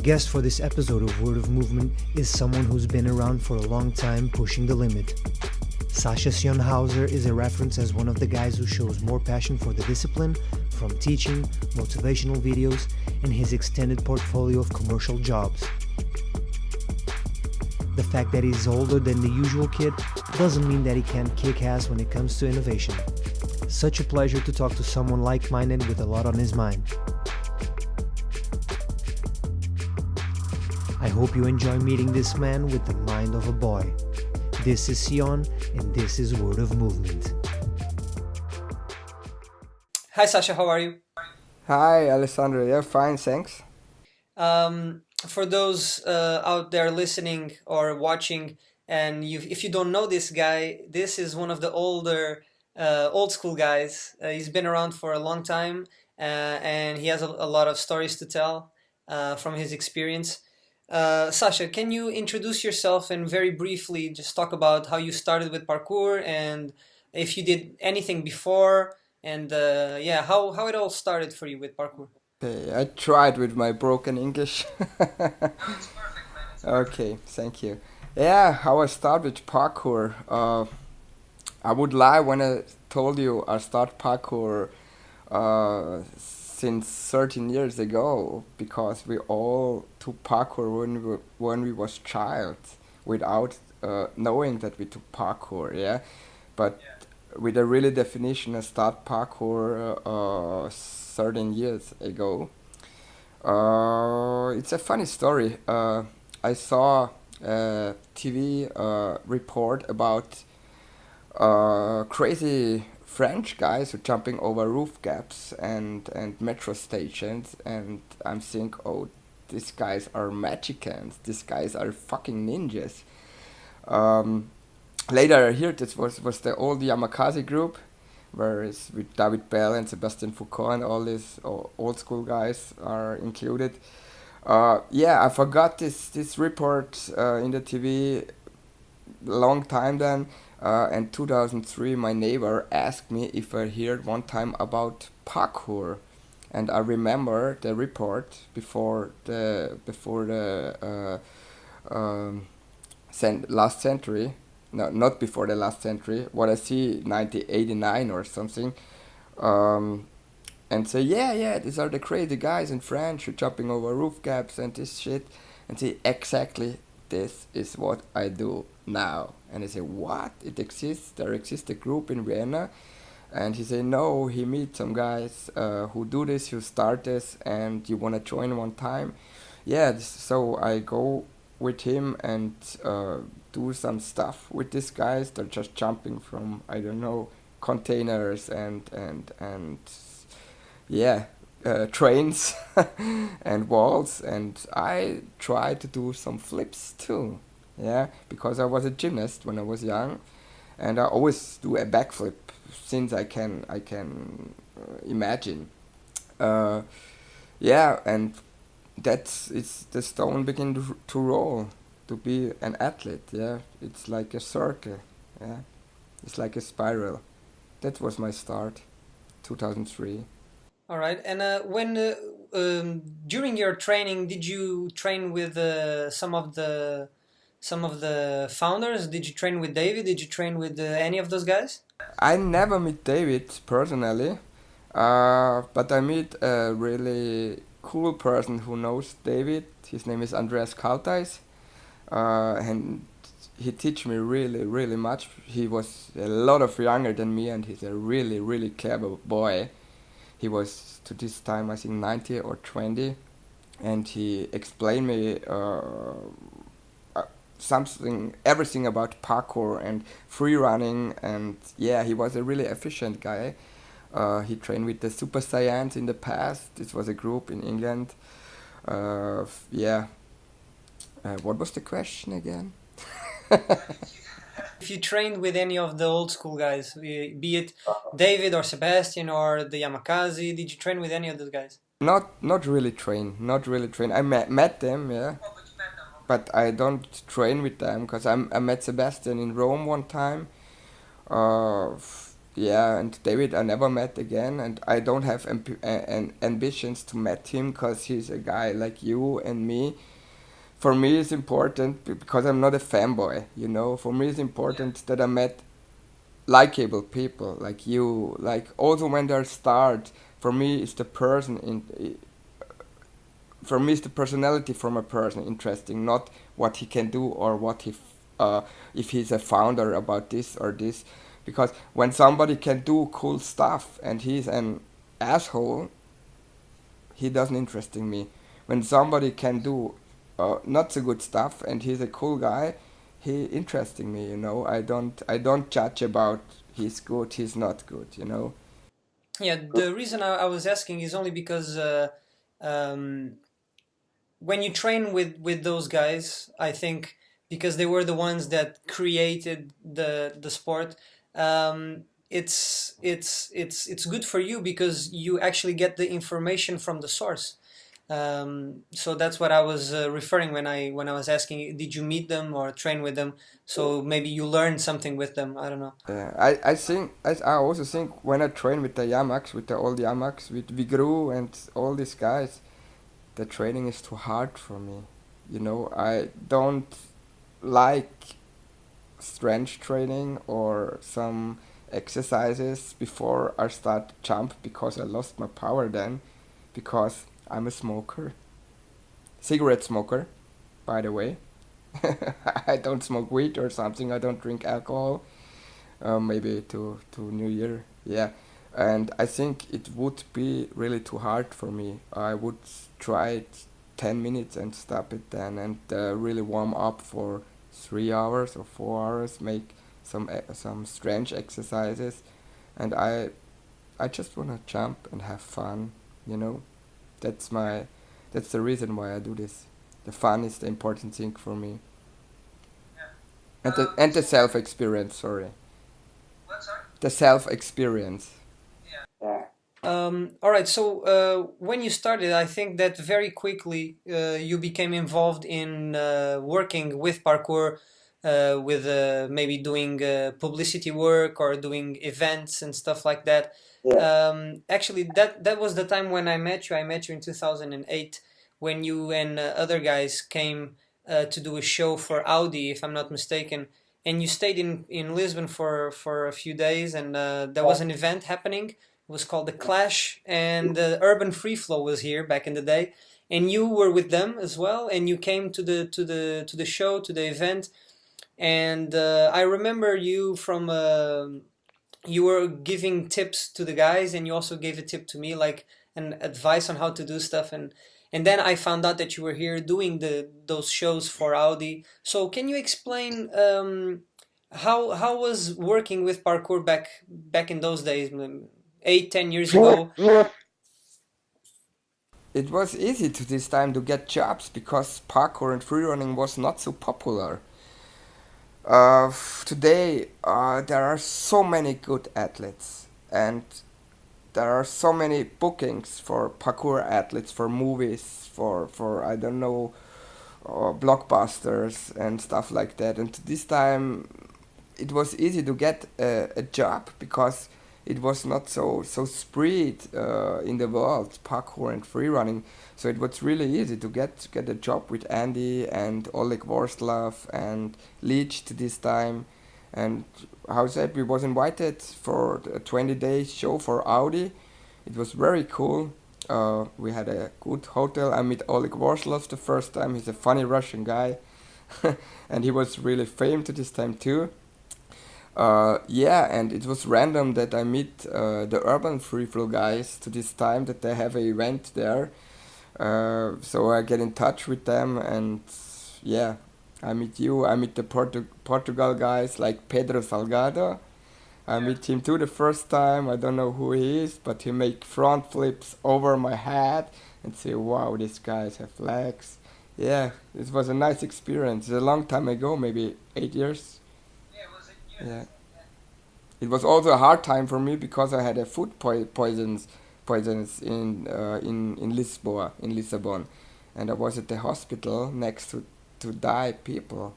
guest for this episode of Word of Movement is someone who's been around for a long time pushing the limit. Sasha Cionn Hauser is a reference as one of the guys who shows more passion for the discipline, from teaching, motivational videos, and his extended portfolio of commercial jobs. The fact that he's older than the usual kid doesn't mean that he can't kick ass when it comes to innovation. Such a pleasure to talk to someone like-minded with a lot on his mind. I hope you enjoy meeting this man with the mind of a boy. This is Cionn, and this is Word of Movement. Hi Sasha, how are you? Hi, Alessandro. Yeah, fine, thanks. For those out there listening or watching, and if you don't know this guy, this is one of the old school guys. He's been around for a long time, and he has a lot of stories to tell from his experience. Sasha, can you introduce yourself and very briefly just talk about how you started with parkour and if you did anything before, and how it all started for you with parkour? Okay, I tried with my broken English. Okay, thank you. Yeah, how I started with parkour. I would lie when I told you I started parkour since 13 years ago, because we all took parkour when we was child without knowing that we took parkour, yeah. But with a really definition, I started parkour 13 years ago. It's a funny story. I saw a TV report about crazy French guys who jumping over roof gaps and metro stations, and I'm thinking, oh, these guys are magicians. These guys are fucking ninjas. Later I heard this was the old Yamakasi group, whereas with David Bell and Sebastian Foucault and all these old school guys are included. I forgot this report in the TV long time then. In 2003, my neighbor asked me if I heard one time about parkour, and I remember the report before the last century. No, not before the last century. What I see, 1989 or something, and say, yeah, these are the crazy guys in France who jumping over roof gaps and this shit, and say, exactly, this is what I do now. And I say, what? It exists? There exists a group in Vienna? And he say, no, he meet some guys who do this, who start this, and you want to join one time? Yeah, so I go with him and do some stuff with these guys. They're just jumping from, I don't know, containers and trains and walls, and I try to do some flips too, yeah, because I was a gymnast when I was young, and I always do a backflip since I can imagine, and it's the stone begin to roll to be an athlete, yeah. It's like a circle, yeah, it's like a spiral. That was my start, 2003. All right. And during your training, did you train with some of the founders? Did you train with David? Did you train with any of those guys? I never meet David personally, but I meet a really cool person who knows David. His name is Andreas Kaltais, and he teach me really, really much. He was a lot of younger than me, and he's a really, really clever boy. He was, to this time, I think 90 or 20, and he explained me everything about parkour and free running, and yeah, he was a really efficient guy. He trained with the Super Saiyans in the past. This was a group in England. What was the question again? If you trained with any of the old school guys, be it David or Sebastian or the Yamakasi, did you train with any of those guys? Not really train. I met them, yeah, but I don't train with them because I met Sebastian in Rome one time. yeah, and David I never met again, and I don't have ambitions to meet him because he's a guy like you and me. For me, it's important because I'm not a fanboy, you know. For me, it's important that I met likable people like you. Like also when they start, for me, it's the person in. For me, it's the personality from a person interesting, not what he can do or what he, if he's a founder about this or this. Because when somebody can do cool stuff and he's an asshole, he doesn't interesting me. When somebody can do not so good stuff and he's a cool guy, he interesting me. You know, I don't judge about he's good, he's not good. You know. Yeah, the reason I was asking is only because um, when you train with those guys, I think because they were the ones that created the sport, it's good for you because you actually get the information from the source. So that's what I was referring when I was asking, did you meet them or train with them? So maybe you learned something with them. I don't know. Yeah, I think I also think when I train with the Yamaks, with the old Yamaks, with Vigru and all these guys, the training is too hard for me. You know, I don't like strength training or some exercises before I start jump because I lost my power then because I'm a smoker. Cigarette smoker, by the way. I don't smoke weed or something. I don't drink alcohol. Maybe to New Year. Yeah, and I think it would be really too hard for me. I would try it 10 minutes and stop it then, and really warm up for 3 hours or 4 hours. Make some strange exercises, and I just wanna jump and have fun. You know, that's my that's the reason why I do this. The fun is the important thing for me, and the self experience. Sorry. The self experience. All right. So when you started, I think that very quickly you became involved in working with parkour, with maybe doing publicity work or doing events and stuff like that. Actually, that was the time when I met you. I met you in 2008 when you and other guys came to do a show for Audi, if I'm not mistaken. And you stayed in Lisbon for a few days, and there was an event happening. It was called The Clash, and Urban Free Flow was here back in the day, and you were with them as well, and you came to the show, to the event, and I remember you from you were giving tips to the guys, and you also gave a tip to me, like an advice on how to do stuff, and then I found out that you were here doing those shows for Audi. So can you explain how was working with parkour back in those days, 8, 10 years ago? It was easy to this time to get jobs because parkour and freerunning was not so popular. Today, there are so many good athletes, and there are so many bookings for parkour athletes for movies, for I don't know, blockbusters and stuff like that. And this time, it was easy to get a job because it was not so spread in the world, parkour and free running. So it was really easy to get a job with Andy and Oleg Vorslav and Leach to this time. And how said we was invited for a 20-day show for Audi. It was very cool. We had a good hotel. I met Oleg Vorslav the first time. He's a funny Russian guy, and he was really famous to this time too. Yeah, and it was random that I meet the Urban Free Flow guys to this time that they have an event there. So I get in touch with them, and yeah, I meet you. I meet the Portugal guys like Pedro Salgado. I meet him too the first time. I don't know who he is, but he make front flips over my head and say, "Wow, these guys have legs." Yeah, it was a nice experience. It's a long time ago, maybe 8 years. Yeah. It was also a hard time for me because I had a food poisons in Lisboa, in Lisbon, and I was at the hospital next to die people.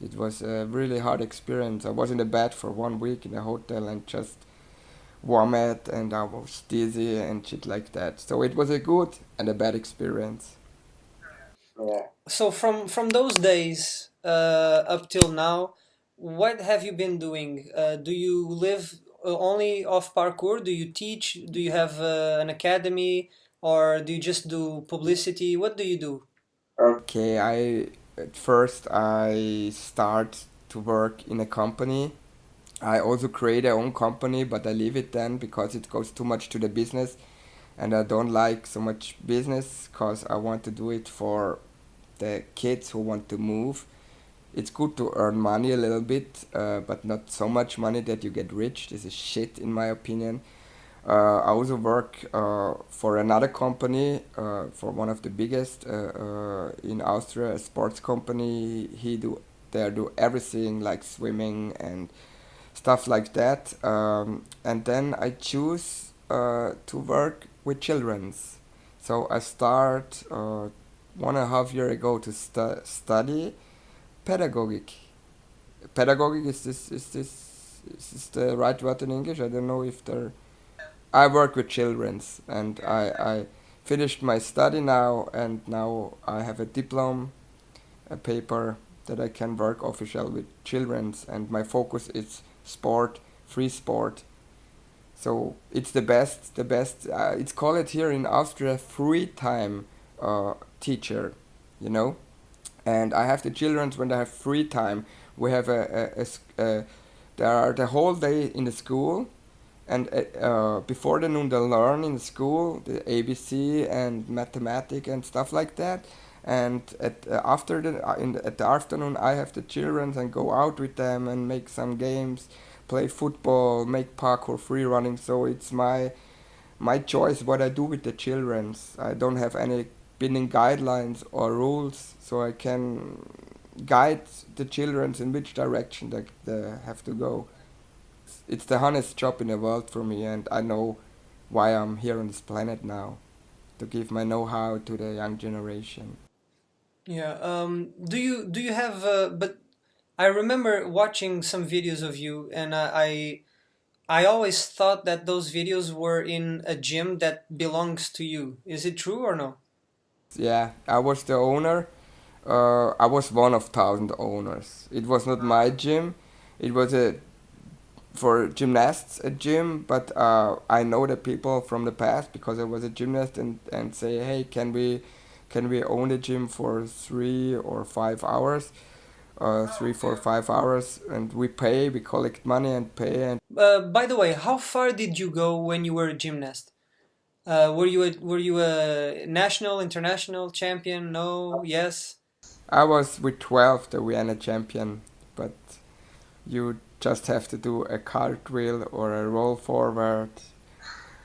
It was a really hard experience. I was in the bed for 1 week in a hotel and just vomit and I was dizzy and shit like that. So it was a good and a bad experience. Yeah. So from those days up till now, what have you been doing? Do you live only off parkour? Do you teach? Do you have an academy, or do you just do publicity? What do you do? Okay, I at first I start to work in a company. I also create a own company, but I leave it then because it goes too much to the business, and I don't like so much business because I want to do it for the kids who want to move. It's good to earn money a little bit, but not so much money that you get rich. This is shit in my opinion. I also work for another company, for one of the biggest in Austria, a sports company. They do everything like swimming and stuff like that. And then I choose to work with childrens. So I start 1.5 year ago to study pedagogic. Pedagogic is this the right word in English? I don't know if there. I work with childrens, and I finished my study now, and now I have a diploma, a paper that I can work official with childrens, and my focus is sport, free sport. So it's the best. It's called it here in Austria free time teacher, you know. And I have the children when they have free time. We have they are the whole day in the school, and before the noon they learn in school the ABC and mathematics and stuff like that. And at the afternoon I have the children and go out with them and make some games, play football, make parkour, free running. So it's my choice what I do with the children. I don't have any binding guidelines or rules, so I can guide the children in which direction they have to go. It's the hardest job in the world for me, and I know why I'm here on this planet now, to give my know-how to the young generation. Yeah. Do you have? But I remember watching some videos of you, and I always thought that those videos were in a gym that belongs to you. Is it true or no? Yeah, I was the owner. I was one of thousand owners. It was not my gym. It was a for gymnasts a gym, but I know the people from the past because I was a gymnast, and say, hey, can we own the gym for 3 or 5 hours, 3, 4, 5 hours, and we collect money and pay. And By the way, how far did you go when you were a gymnast? Were you a national, international champion? No, yes. I was with 12 the Vienna champion, but you just have to do a cartwheel or a roll forward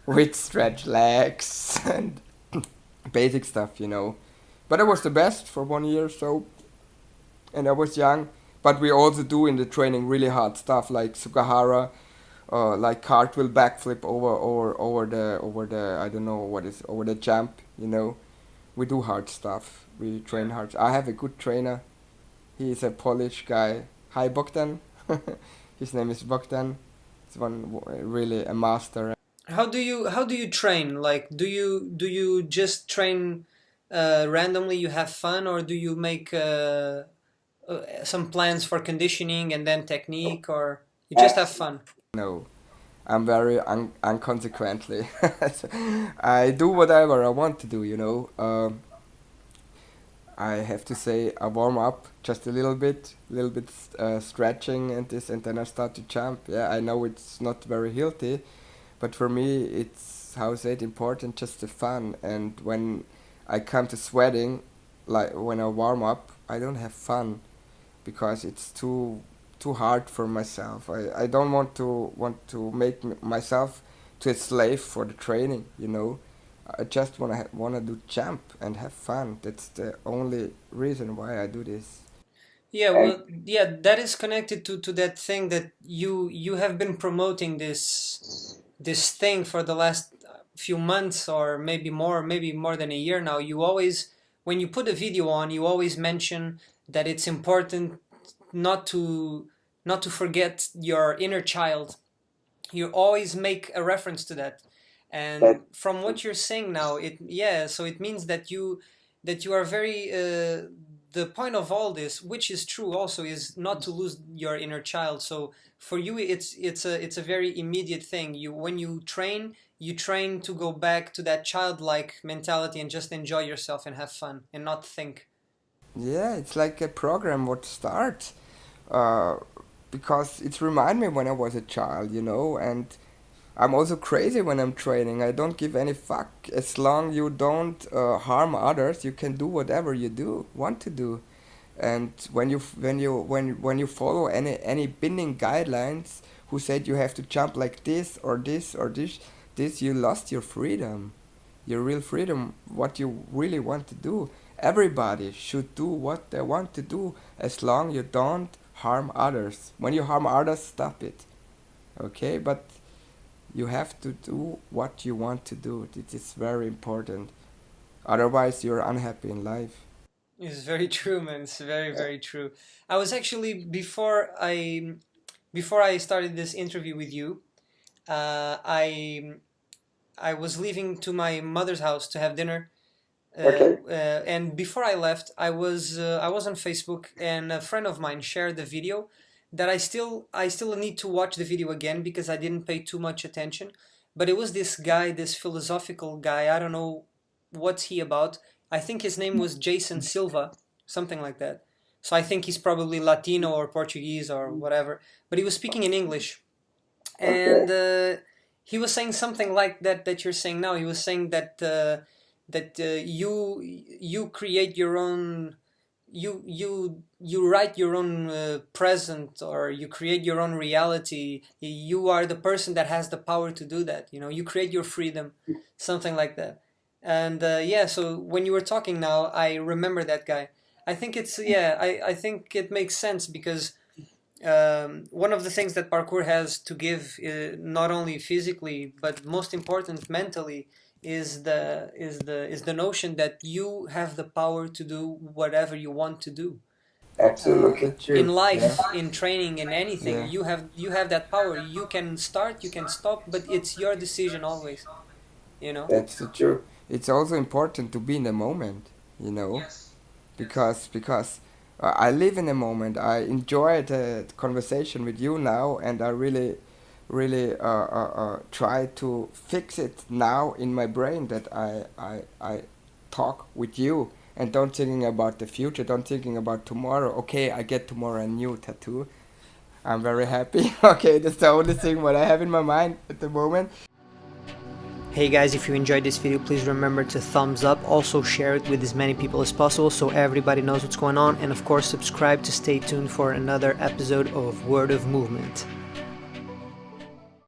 with stretch legs and basic stuff. But I was the best for 1 year, so, and I was young. But we also do in the training really hard stuff like Sugahara, like cartwheel backflip over the I don't know what is over the jump. We do hard stuff. We train hard. I have a good trainer. He is a Polish guy. Hi Bogdan. His name is Bogdan. He's really a master. How do you train? Like, do you just train randomly? You have fun, or do you make some plans for conditioning and then technique, or you just have fun? No, I'm very unconsequently. I do whatever I want to do. I have to say I warm up just a little bit stretching and this, and then I start to jump. Yeah, I know it's not very healthy, but for me it's how is it important, just the fun. And when I come to sweating, like when I warm up, I don't have fun because it's too hard for myself. I don't want to make myself to a slave for the training. I just wanna do jump and have fun. That's the only reason why I do this. Yeah, well, yeah, that is connected to that thing that you have been promoting this thing for the last few months, or maybe more than a year now. You always, when you put a video on, you always mention that it's important not to not to forget your inner child. you always make a reference to that. And That from what you're saying now, so it means that you are very the point of all this, which is true also, is not to lose your inner child. So for you, it's a very immediate thing. When you train to go back to that childlike mentality and just enjoy yourself and have fun and not think. yeah, it's like a program what starts uh, because it remind me when I was a child, you know, and I'm also crazy when I'm training. I don't give any fuck as long you don't harm others. You can do whatever you do want to do. And when you follow any binding guidelines who said you have to jump like this or this or this, you lost your freedom, your real freedom, what you really want to do. Everybody should do what they want to do as long you don't harm others. When you harm others, stop it. Okay, but you have to do what you want to do. It is very important. Otherwise, you're unhappy in life. It's very true, man. It's very, very true. I was actually before I started this interview with you, I was leaving to my mother's house to have dinner. Okay. And before I left, I was on Facebook, and a friend of mine shared the video that I still need to watch the video again because I didn't pay too much attention. But it was this guy, this philosophical guy. I don't know what's he about. I think his name was Jason Silva, something like that. So I think he's probably Latino or Portuguese or whatever. But he was speaking in English, and he was saying something like that you're saying now. He was saying that you create your own, you write your own present, or you create your own reality. You are the person that has the power to do that. You create your freedom, something like that. And yeah, so when you were talking now, I remember that guy. I think I think it makes sense because one of the things that parkour has to give, not only physically but most important mentally, is the notion that you have the power to do whatever you want to do Absolutely true. in life, Yeah. in training, in anything. Yeah. You have that power. You can start, you can stop, but it's your decision always. You know. That's the truth. It's also important to be in the moment, you know, because I live in the moment. I enjoy the conversation with you now, and I really try to fix it now in my brain that I talk with you and don't thinking about the future, don't thinking about tomorrow. Okay, I get tomorrow a new tattoo. I'm very happy. Okay, that's the only thing what I have in my mind at the moment. Hey guys, if you enjoyed this video, please remember to thumbs up. Also share it with as many people as possible so everybody knows what's going on. And of course, subscribe to stay tuned for another episode of Word of Movement.